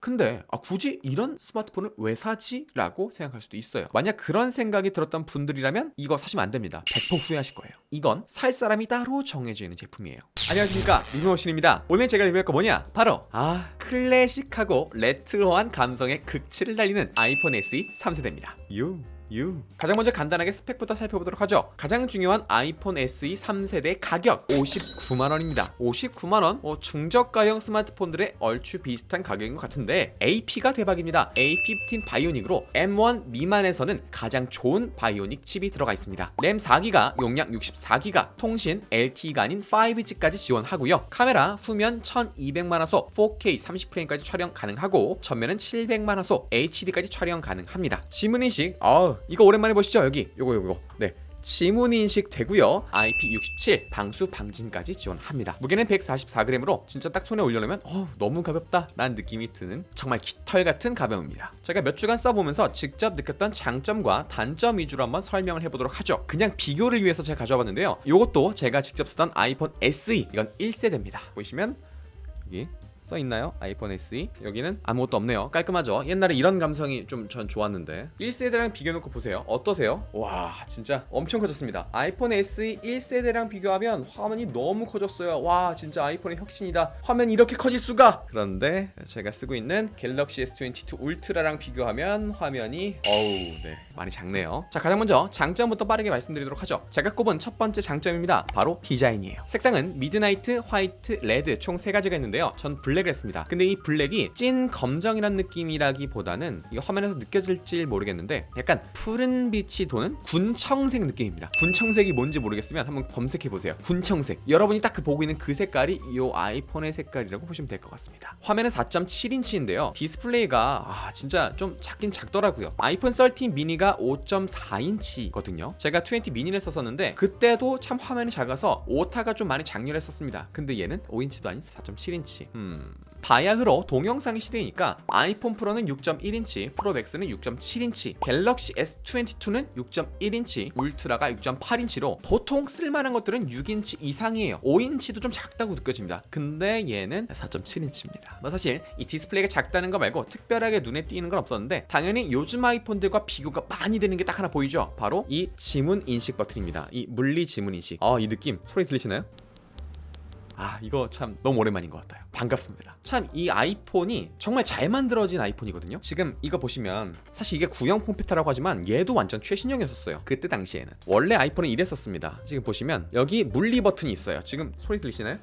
근데 굳이 이런 스마트폰을 왜 사지? 라고 생각할 수도 있어요. 만약 그런 생각이 들었던 분들이라면 이거 사시면 안 됩니다. 100% 후회하실 거예요. 이건 살 사람이 따로 정해져 있는 제품이에요. 안녕하십니까, 리모신입니다. 오늘 제가 리뷰할 거 뭐냐? 바로 클래식하고 레트로한 감성의 극치를 달리는 아이폰 SE 3세대입니다. 가장 먼저 간단하게 스펙부터 살펴보도록 하죠. 가장 중요한 아이폰 SE 3세대 가격 59만원입니다. 59만원? 중저가형 스마트폰들의 얼추 비슷한 가격인 것 같은데 AP가 대박입니다. A15 바이오닉으로 M1 미만에서는 가장 좋은 바이오닉 칩이 들어가 있습니다. 램 4기가, 용량 64기가, 통신 LTE가 아닌 5G까지 지원하고요. 카메라 후면 1200만화소 4K 30프레임까지 촬영 가능하고 전면은 700만화소 HD까지 촬영 가능합니다. 지문인식 이거 오랜만에 보시죠. 여기 요거 네, 지문인식 되고요. IP67 방수 방진까지 지원합니다. 무게는 144g으로 진짜 딱 손에 올려놓으면 너무 가볍다 라는 느낌이 드는 정말 깃털 같은 가벼움입니다. 제가 몇 주간 써보면서 직접 느꼈던 장점과 단점 위주로 한번 설명을 해보도록 하죠. 그냥 비교를 위해서 제가 가져와 봤는데요. 이것도 제가 직접 쓰던 아이폰 SE, 이건 1세대입니다 보시면 여기 써있나요? 아이폰 SE. 여기는 아무것도 없네요. 깔끔하죠? 옛날에 이런 감성이 좀 전 좋았는데 1세대랑 비교해놓고 보세요. 어떠세요? 와, 진짜 엄청 커졌습니다. 아이폰 SE 1세대랑 비교하면 화면이 너무 커졌어요. 와, 진짜 아이폰의 혁신이다. 화면이 이렇게 커질 수가! 그런데 제가 쓰고 있는 갤럭시 S22 울트라랑 비교하면 화면이 많이 작네요. 자, 가장 먼저 장점부터 빠르게 말씀드리도록 하죠. 제가 꼽은 첫 번째 장점입니다. 바로 디자인이에요. 색상은 미드나이트, 화이트, 레드 총 3가지가 있는데요. 전 블랙을 했습니다. 근데 이 블랙이 찐 검정이란 느낌이라기보다는 이거 화면에서 느껴질지 모르겠는데 약간 푸른 빛이 도는 군청색 느낌입니다. 군청색이 뭔지 모르겠으면 한번 검색해보세요. 군청색. 여러분이 딱 보고 있는 그 색깔이 이 아이폰의 색깔이라고 보시면 될 것 같습니다. 화면은 4.7인치인데요. 디스플레이가 진짜 좀 작긴 작더라고요. 아이폰 13 미니가 5.4인치거든요. 제가 20 미니를 썼었는데 그때도 참 화면이 작아서 오타가 좀 많이 장렬했었습니다. 근데 얘는 5인치도 아닌 4.7인치. 바야흐로 동영상 시대이니까 아이폰 프로는 6.1인치, 프로 맥스는 6.7인치, 갤럭시 S22는 6.1인치, 울트라가 6.8인치로 보통 쓸만한 것들은 6인치 이상이에요. 5인치도 좀 작다고 느껴집니다. 근데 얘는 4.7인치입니다. 사실 이 디스플레이가 작다는 거 말고 특별하게 눈에 띄는 건 없었는데 당연히 요즘 아이폰들과 비교가 많이 되는 게 딱 하나 보이죠? 바로 이 지문 인식 버튼입니다. 이 물리 지문 인식. 이 느낌 소리 들리시나요? 이거 참 너무 오랜만인 것 같아요. 반갑습니다. 참 이 아이폰이 정말 잘 만들어진 아이폰이거든요. 지금 이거 보시면 사실 이게 구형 폼피타라고 하지만 얘도 완전 최신형이었었어요. 그때 당시에는 원래 아이폰은 이랬었습니다. 지금 보시면 여기 물리 버튼이 있어요. 지금 소리 들리시나요?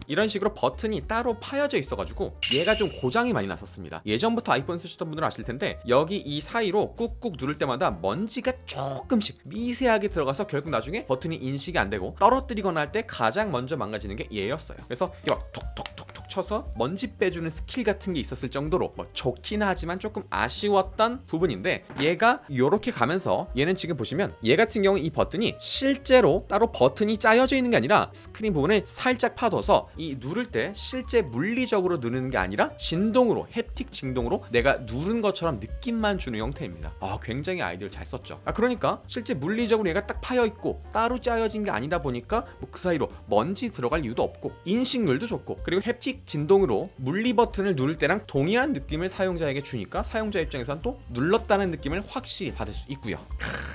이런 식으로 버튼이 따로 파여져 있어가지고 얘가 좀 고장이 많이 났었습니다. 예전부터 아이폰 쓰시던 분들은 아실 텐데 여기 이 사이로 꾹꾹 누를 때마다 먼지가 조금씩 미세하게 들어가서 결국 나중에 버튼이 인식이 안 되고 떨어뜨리거나 할 때 가장 먼저 망가지는 게 얘였어요. 그래서 이게 막 톡톡톡톡 쳐서 먼지 빼주는 스킬 같은 게 있었을 정도로 좋긴 하지만 조금 아쉬웠던 부분인데 얘가 이렇게 가면서 얘는 지금 보시면 얘 같은 경우 이 버튼이 실제로 따로 버튼이 짜여져 있는 게 아니라 스크린 부분을 살짝 파둬서 이 누를 때 실제 물리적으로 누르는 게 아니라 진동으로, 햅틱 진동으로 내가 누른 것처럼 느낌만 주는 형태입니다. 굉장히 아이디어를 잘 썼죠. 그러니까 실제 물리적으로 얘가 딱 파여 있고 따로 짜여진 게 아니다 보니까 그 사이로 먼지 들어갈 이유도 없고 인식률도 좋고 그리고 햅틱 진동으로 물리 버튼을 누를 때랑 동일한 느낌을 사용자에게 주니까 사용자 입장에서는 또 눌렀다는 느낌을 확실히 받을 수 있고요.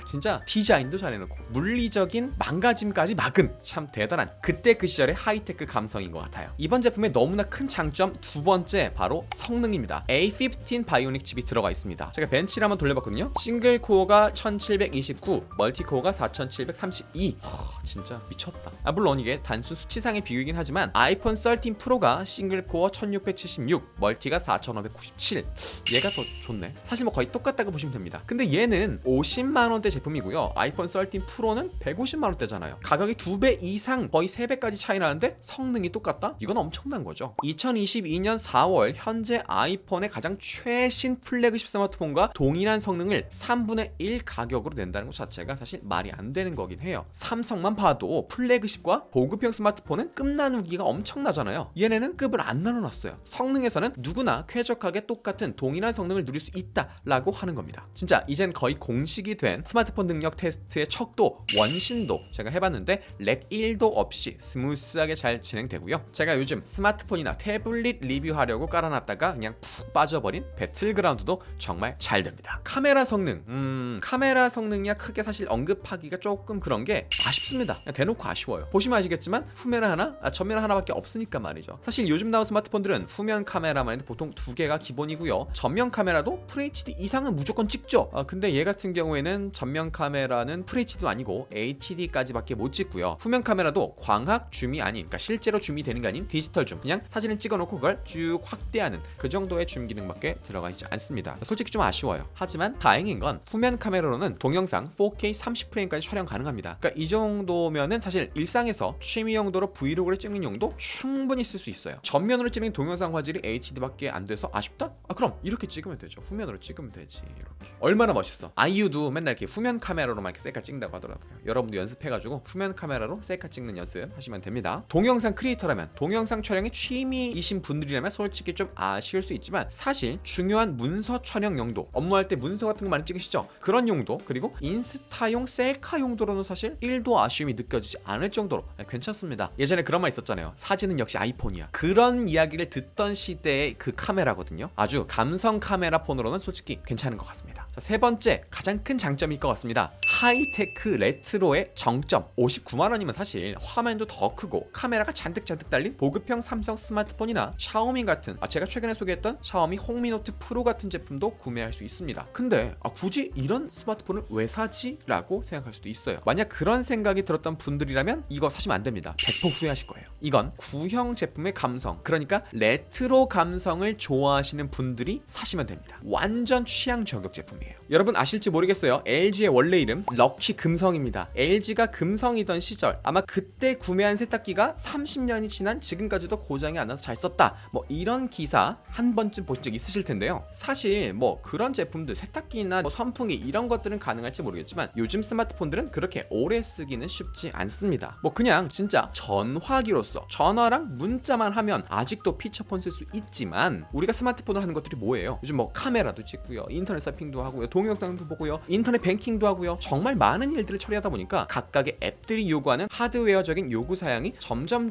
진짜 디자인도 잘 해놓고 물리적인 망가짐까지 막은 참 대단한 그때 그 시절의 하이테크 감성인 것 같아요. 이번 제품의 너무나 큰 장점 두 번째 바로 성능입니다. A15 바이오닉 칩이 들어가 있습니다. 제가 벤치를 한번 돌려봤거든요. 싱글 코어가 1729, 멀티 코어가 4732. 진짜 미쳤다. 물론 이게 단순 수치상의 비교이긴 하지만 아이폰 13 프로가 싱글 코어 1676, 멀티가 4597. 얘가 더 좋네. 사실 거의 똑같다고 보시면 됩니다. 근데 얘는 50만원대 제품이고요. 아이폰 13 프로는 150만원대잖아요. 가격이 2배 이상 거의 3배까지 차이 나는데 성능이 똑같다? 이건 엄청난 거죠. 2022년 4월 현재 아이폰의 가장 최신 플래그십 스마트폰과 동일한 성능을 3분의 1 가격으로 낸다는 것 자체가 사실 말이 안 되는 거긴 해요. 삼성만 봐도 플래그십과 보급형 스마트폰은 끝나누기가 엄청나잖아요. 얘네는 등급을 안 나눠놨어요. 성능에서는 누구나 쾌적하게 똑같은 동일한 성능을 누릴 수 있다라고 하는 겁니다. 진짜 이젠 거의 공식이 된 스마트폰 능력 테스트의 척도, 원신도 제가 해봤는데 렉 1도 없이 스무스하게 잘 진행되고요. 제가 요즘 스마트폰이나 태블릿 리뷰하려고 깔아놨다가 그냥 푹 빠져버린 배틀그라운드도 정말 잘 됩니다. 카메라 성능이야 크게 사실 언급하기가 조금 그런 게 아쉽습니다. 그냥 대놓고 아쉬워요. 보시면 아시겠지만 후면은 하나, 전면은 하나밖에 없으니까 말이죠. 사실 요즘 나온 스마트폰들은 후면 카메라만 해도 보통 2개가 기본이고요. 전면 카메라도 FHD 이상은 무조건 찍죠. 근데 얘 같은 경우에는 전면 카메라는 FHD도 아니고 HD까지밖에 못 찍고요. 후면 카메라도 광학 줌이 아닌, 그러니까 실제로 줌이 되는 게 아닌 디지털 줌, 그냥 사진을 찍어놓고 그걸 쭉 확대하는 그 정도의 줌 기능밖에 들어가 있지 않습니다. 솔직히 좀 아쉬워요. 하지만 다행인 건 후면 카메라로는 동영상 4K 30프레임까지 촬영 가능합니다. 그러니까 이 정도면은 사실 일상에서 취미 용도로 브이로그를 찍는 용도 충분히 쓸 수 있어요. 전면으로 찍는 동영상 화질이 HD밖에 안 돼서 아쉽다? 그럼 이렇게 찍으면 되죠. 후면으로 찍으면 되지. 이렇게 얼마나 멋있어. 아이유도 맨날 이렇게 후면 카메라로만 이렇게 셀카 찍는다고 하더라고요. 여러분도 연습해가지고 후면 카메라로 셀카 찍는 연습 하시면 됩니다. 동영상 크리에이터라면, 동영상 촬영이 취미이신 분들이라면 솔직히 좀 아쉬울 수 있지만 사실 중요한 문서 촬영 용도, 업무할 때 문서 같은 거 많이 찍으시죠? 그런 용도, 그리고 인스타용 셀카 용도로는 사실 1도 아쉬움이 느껴지지 않을 정도로 괜찮습니다. 예전에 그런 말 있었잖아요. 사진은 역시 아이폰이야. 그런 이야기를 듣던 시대의 그 카메라거든요. 아주 감성 카메라 폰으로는 솔직히 괜찮은 것 같습니다. 자, 세 번째 가장 큰 장점일 것 같습니다. 하이테크 레트로의 정점. 59만 원이면 사실 화면도 더 크고 카메라가 잔뜩 달린 보급형 삼성 스마트폰이나 샤오미 같은, 제가 최근에 소개했던 샤오미 홍미노트 프로 같은 제품도 구매할 수 있습니다. 근데 굳이 이런 스마트폰을 왜 사지? 라고 생각할 수도 있어요. 만약 그런 생각이 들었던 분들이라면 이거 사시면 안 됩니다. 100% 후회하실 거예요. 이건 구형 제품의 감성, 그러니까 레트로 감성을 좋아하시는 분들이 사시면 됩니다. 완전 취향 저격 제품이에요. 여러분 아실지 모르겠어요. LG의 원래 이름 럭키 금성입니다. LG가 금성이던 시절, 아마 그때 구매한 세탁기가 30년이 지난 지금까지도 고장이 안 나서 잘 썼다, 뭐 이런 기사 한 번쯤 보신 적 있으실 텐데요. 사실 뭐 그런 제품들, 세탁기나 뭐 선풍기 이런 것들은 가능할지 모르겠지만 요즘 스마트폰들은 그렇게 오래 쓰기는 쉽지 않습니다. 뭐 그냥 진짜 전화기로서 전화랑 문자만 하면 아직도 피처폰 쓸 수 있지만, 우리가 스마트폰으로 하는 것들이 뭐예요? 요즘 뭐 카메라도 찍고요, 인터넷 서핑도 하고요, 동영상도 보고요, 인터넷 뱅킹도 하고요, 정말 많은 일들을 처리하다 보니까 각각의 앱들이 요구하는 하드웨어적인 요구 사양이 점점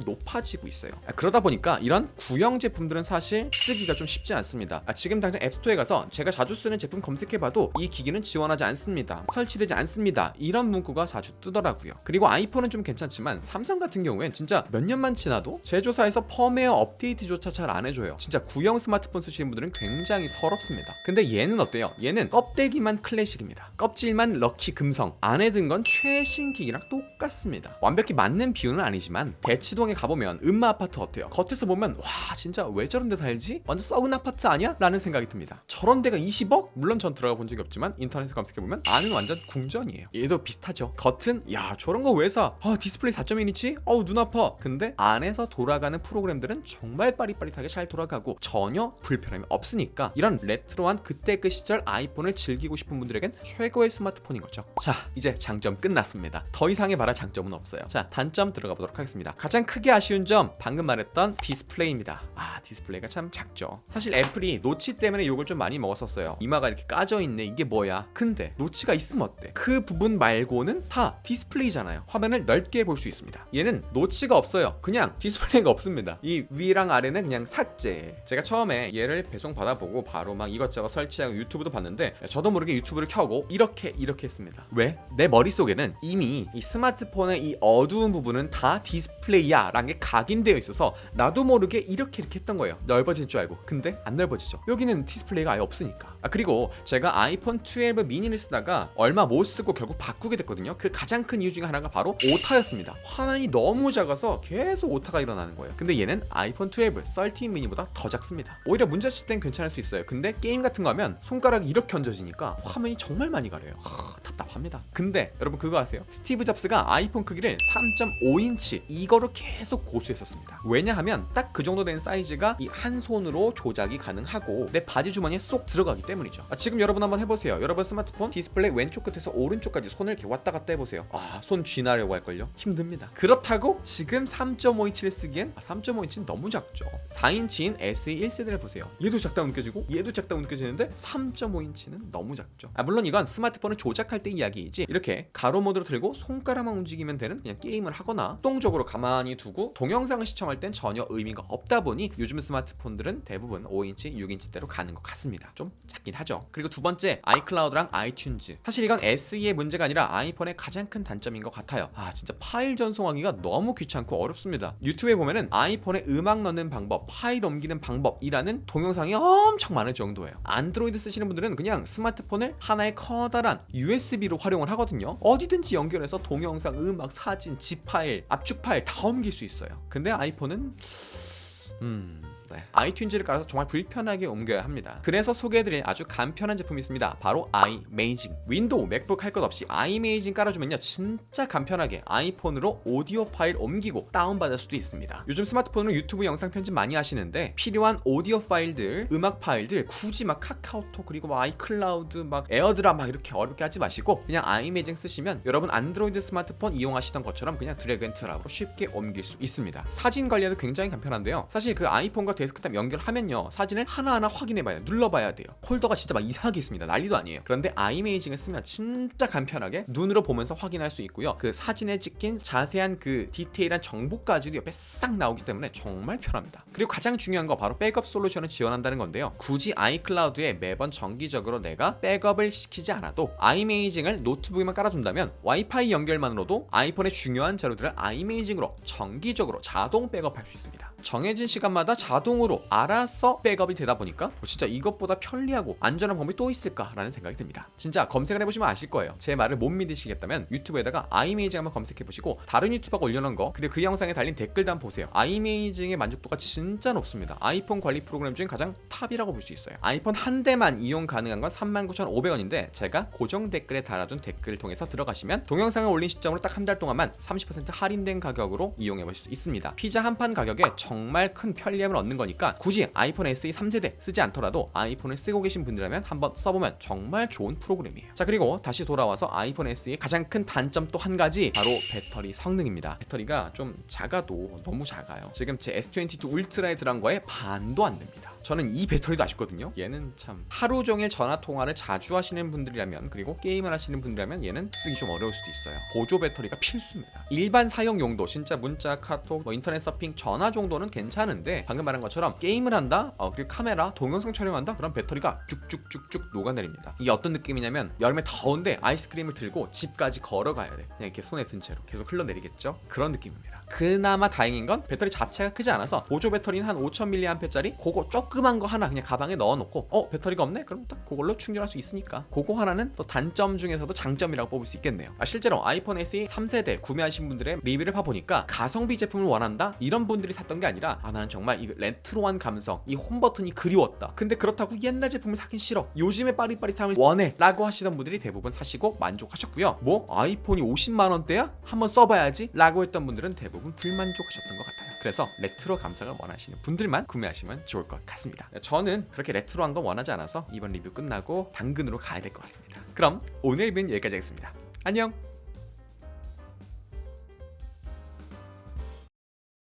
높아지고 있어요. 그러다 보니까 이런 구형 제품들은 사실 쓰기가 좀 쉽지 않습니다. 지금 당장 앱스토어에 가서 제가 자주 쓰는 제품 검색해봐도 이 기기는 지원하지 않습니다, 설치되지 않습니다, 이런 문구가 자주 뜨더라고요. 그리고 아이폰은 좀 괜찮지만 삼성 같은 경우엔 진짜 몇 년만 지나도 제조사에서 펌웨어 업데이트조차 잘 안 해줘요. 진짜 구형 스마트폰 쓰시는 분들은 굉장히 서럽습니다. 근데 얘는 어때요? 얘는 껍데기만 클래식입니다. 껍질만 럭키 금성, 안에 든 건 최신 기기랑 똑같습니다. 완벽히 맞는 비유는 아니지만 대치동에 가보면 음마 아파트 어때요? 겉에서 보면 와 진짜 왜 저런 데 살지? 완전 썩은 아파트 아니야? 라는 생각이 듭니다. 저런 데가 20억? 물론 전 들어가 본 적이 없지만 인터넷에 검색해보면 안은 완전 궁전이에요. 얘도 비슷하죠. 겉은 야 저런 거 왜 사? 디스플레이 4.1인치? 눈 아파. 근데 안에서 돌아가는 프로그램들은 정말 빠릿빠릿하게 잘 돌아가고 전혀 불편함이 없으니까 이런 레트로한 그때 그 시절 아이폰을 즐기고 싶은 분들에겐 최고의 스마트폰인 거죠. 자, 이제 장점 끝났습니다. 더 이상의 말할 장점은 없어요. 자, 단점 들어가 보도록 하겠습니다. 가장 크게 아쉬운 점, 방금 말했던 디스플레이입니다. 디스플레이가 참 작죠. 사실 애플이 노치 때문에 욕을 좀 많이 먹었었어요. 이마가 이렇게 까져 있네, 이게 뭐야? 근데 노치가 있으면 어때? 그 부분 말고는 다 디스플레이잖아요. 화면을 넓게 볼 수 있습니다. 얘는 노치가 없어요. 그냥 디스플레이가 없습니다. 이 위랑 아래는 그냥 삭제. 제가 처음에 얘를 배송 받아보고 바로 막 이것저것 설치하고 유튜브도 봤는데 저도 모르게 유튜브를 켜고 이렇게 했습니다. 왜? 내 머릿속에는 이미 이 스마트폰의 이 어두운 부분은 다 디스플레이야 라는 게 각인되어 있어서 나도 모르게 이렇게 했던 거예요. 넓어질 줄 알고. 근데 안 넓어지죠. 여기는 디스플레이가 아예 없으니까. 그리고 제가 아이폰 12 미니를 쓰다가 얼마 못 쓰고 결국 바꾸게 됐거든요. 그 가장 큰 이유 중에 하나가 바로 오타였습니다. 화면이 너무 작아서 계속 오타가 일어나는 거예요. 근데 얘는 아이폰 12, 13 미니보다 더 작습니다. 오히려 문제 있을 땐 괜찮을 수 있어요. 근데 게임 같은 거 하면 손가락 손가락이 이렇게 얹어지니까 화면이 정말 많이 가려요. 답답합니다. 근데 여러분 그거 아세요? 스티브 잡스가 아이폰 크기를 3.5인치 이거로 계속 고수했었습니다. 왜냐하면 딱 그 정도 된 사이즈가 이 한 손으로 조작이 가능하고 내 바지 주머니에 쏙 들어가기 때문이죠. 지금 여러분 한번 해보세요. 여러분 스마트폰 디스플레이 왼쪽 끝에서 오른쪽까지 손을 이렇게 왔다 갔다 해보세요. 손 쥐나려고 할걸요? 힘듭니다. 그렇다고 지금 3.5인치를 쓰기엔 3.5인치는 너무 작죠. 4인치인 SE 1세대를 보세요. 얘도 작다고 느껴지고 얘도 작다고 느껴지는데 3.5인치는 너무 작죠. 물론 이건 스마트폰을 조작할 때 이야기이지 이렇게 가로 모드로 들고 손가락만 움직이면 되는 그냥 게임을 하거나 수동적으로 가만히 두고 동영상을 시청할 땐 전혀 의미가 없다 보니 요즘 스마트폰들은 대부분 5인치, 6인치대로 가는 것 같습니다. 좀 작긴 하죠. 그리고 두 번째 아이클라우드랑 아이튠즈. 사실 이건 SE의 문제가 아니라 아이폰의 가장 큰 단점인 것 같아요. 진짜 파일 전송하기가 너무 귀찮고 어렵습니다. 유튜브에 보면은 아이폰에 음악 넣는 방법, 파일 옮기는 방법이라는 동영상이 엄청 많을 정도예요. 안드로이드 쓰시는 분들은 그냥 스마트폰을 하나의 커다란 USB로 활용을 하거든요. 어디든지 연결해서 동영상, 음악, 사진, 집 파일, 압축 파일 다 옮길 수 있어요. 근데 아이폰은 아이튠즈를 깔아서 정말 불편하게 옮겨야 합니다. 그래서 소개해드릴 아주 간편한 제품이 있습니다. 바로 아이메이징. 윈도우, 맥북 할 것 없이 아이메이징 깔아주면요 진짜 간편하게 아이폰으로 오디오 파일 옮기고 다운받을 수도 있습니다. 요즘 스마트폰으로 유튜브 영상 편집 많이 하시는데 필요한 오디오 파일들, 음악 파일들 굳이 막 카카오톡 그리고 아이클라우드 막 에어드랍 막 이렇게 어렵게 하지 마시고 그냥 아이메이징 쓰시면 여러분 안드로이드 스마트폰 이용하시던 것처럼 그냥 드래그 앤 드랍으로 쉽게 옮길 수 있습니다. 사진 관리도 굉장히 간편한데요. 사실 그 아이폰과 데스크탑 연결하면요 사진을 하나하나 확인해봐야 눌러봐야 돼요. 폴더가 진짜 막 이상하게 있습니다. 난리도 아니에요. 그런데 아이메이징을 쓰면 진짜 간편하게 눈으로 보면서 확인할 수 있고요. 그 사진에 찍힌 자세한 그 디테일한 정보까지도 옆에 싹 나오기 때문에 정말 편합니다. 그리고 가장 중요한 거 바로 백업 솔루션을 지원한다는 건데요. 굳이 아이클라우드에 매번 정기적으로 내가 백업을 시키지 않아도 아이메이징을 노트북에만 깔아둔다면 와이파이 연결만으로도 아이폰의 중요한 자료들을 아이메이징으로 정기적으로 자동 백업할 수 있습니다. 정해진 시간마다 자동으로 알아서 백업이 되다 보니까 진짜 이것보다 편리하고 안전한 방법이 또 있을까라는 생각이 듭니다. 진짜 검색을 해보시면 아실 거예요. 제 말을 못 믿으시겠다면 유튜브에다가 아이메이징 한번 검색해보시고 다른 유튜버가 올려놓은 거 그리고 그 영상에 달린 댓글도 한번 보세요. 아이메이징의 만족도가 진짜 높습니다. 아이폰 관리 프로그램 중에 가장 탑이라고 볼 수 있어요. 아이폰 한 대만 이용 가능한 건 39,500원인데 제가 고정 댓글에 달아둔 댓글을 통해서 들어가시면 동영상을 올린 시점으로 딱 한 달 동안만 30% 할인된 가격으로 이용해보실 수 있습니다. 피자 한 판 가격에 정말 큰 편리함을 얻는 거니까 굳이 아이폰 SE 3세대 쓰지 않더라도 아이폰을 쓰고 계신 분들이라면 한번 써보면 정말 좋은 프로그램이에요. 자 그리고 다시 돌아와서 아이폰 SE의 가장 큰 단점 또 한 가지 바로 배터리 성능입니다. 배터리가 좀 작아도 너무 작아요. 지금 제 S22 울트라에 들어간 거에 반도 안 됩니다. 저는 이 배터리도 아쉽거든요. 얘는 참 하루 종일 전화 통화를 자주 하시는 분들이라면 그리고 게임을 하시는 분들이라면 얘는 쓰기 좀 어려울 수도 있어요. 보조 배터리가 필수입니다. 일반 사용 용도 진짜 문자, 카톡, 인터넷 서핑, 전화 정도는 괜찮은데 방금 말한 것처럼 게임을 한다, 그리고 카메라, 동영상 촬영한다 그럼 배터리가 쭉쭉쭉쭉 녹아내립니다. 이게 어떤 느낌이냐면 여름에 더운데 아이스크림을 들고 집까지 걸어가야 돼. 그냥 이렇게 손에 든 채로 계속 흘러내리겠죠? 그런 느낌입니다. 그나마 다행인 건 배터리 자체가 크지 않아서 보조 배터리는 한 5000mAh짜리 그거 조그만 거 하나 그냥 가방에 넣어놓고 배터리가 없네? 그럼 딱 그걸로 충전할 수 있으니까 그거 하나는 또 단점 중에서도 장점이라고 뽑을 수 있겠네요. 실제로 아이폰 SE 3세대 구매하신 분들의 리뷰를 봐보니까 가성비 제품을 원한다? 이런 분들이 샀던 게 아니라 나는 정말 이 레트로한 감성, 이 홈 버튼이 그리웠다. 근데 그렇다고 옛날 제품을 사긴 싫어. 요즘의 빠릿빠릿함을 원해 라고 하시던 분들이 대부분 사시고 만족하셨고요. 아이폰이 50만원대야? 한번 써봐야지 라고 했던 분들은 대부분 불만족하셨던 것 같아요. 그래서 레트로 감성을 원하시는 분들만 구매하시면 좋을 것 같습니다. 저는 그렇게 레트로한 건 원하지 않아서 이번 리뷰 끝나고 당근으로 가야 될 것 같습니다. 그럼 오늘 리뷰는 여기까지 하겠습니다. 안녕!